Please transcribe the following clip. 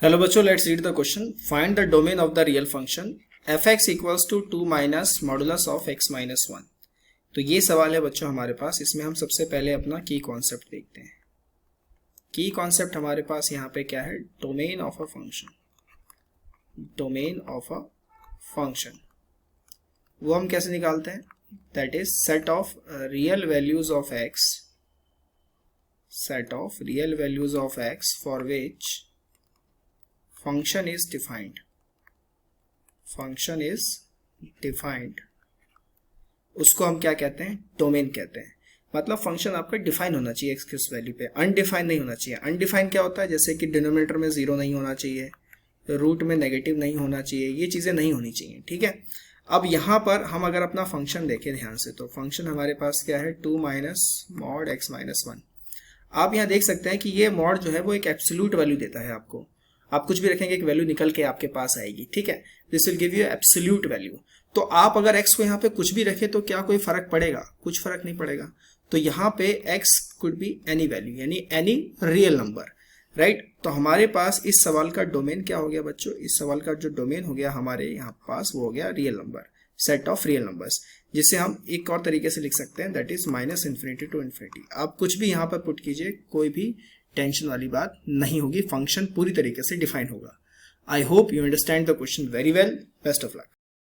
Hello बच्चों, let's read the question. Find the domain of the real function f(x) equals to 2 minus modulus of x minus 1. तो ये सवाल है बच्चों हमारे पास. इसमें हम सबसे पहले अपना की कॉन्सेप्ट देखते हैं. की कॉन्सेप्ट हमारे पास यहाँ पे क्या है? Domain of a function. Domain of a function वो हम कैसे निकालते हैं? That is set of real values of x, set of real values of x for which function is defined. function is defined. उसको हम क्या कहते हैं? डोमेन कहते हैं. मतलब फंक्शन आपका डिफाइन होना चाहिए एक्स किस वैल्यू पे, अनडिफाइन नहीं होना चाहिए. अनडिफाइन क्या होता है? जैसे कि डिनोमिनेटर में जीरो नहीं होना चाहिए, रूट में नेगेटिव नहीं होना चाहिए, ये चीजें नहीं होनी चाहिए. ठीक है. अब यहाँ पर हम अगर अपना फंक्शन देखें ध्यान से, तो फंक्शन हमारे पास क्या है? 2 माइनस मॉड एक्स माइनस 1. आप यहाँ देख सकते हैं कि ये मॉड जो है वो एक एब्सोल्यूट वैल्यू देता है आपको. आप कुछ भी रखेंगे एक वैल्यू निकल के आपके पास आएगी. ठीक है. This will give you absolute value. तो आप अगर x को यहाँ पे कुछ भी रखे तो क्या कोई फर्क पड़ेगा? कुछ फर्क नहीं पड़ेगा. तो यहाँ पे x could be any value, यानी एनी रियल नंबर. राइट. तो हमारे पास इस सवाल का डोमेन क्या हो गया बच्चों? इस सवाल का जो डोमेन हो गया हमारे यहाँ पास वो हो गया real number, set of real numbers, जिसे हम एक और तरीके से लिख सकते हैं, that is minus infinity to infinity. आप कुछ भी यहाँ पर पुट कीजिए, कोई भी टेंशन वाली बात नहीं होगी. फंक्शन पूरी तरीके से डिफाइन होगा. I hope you understand the question very well. Best of luck.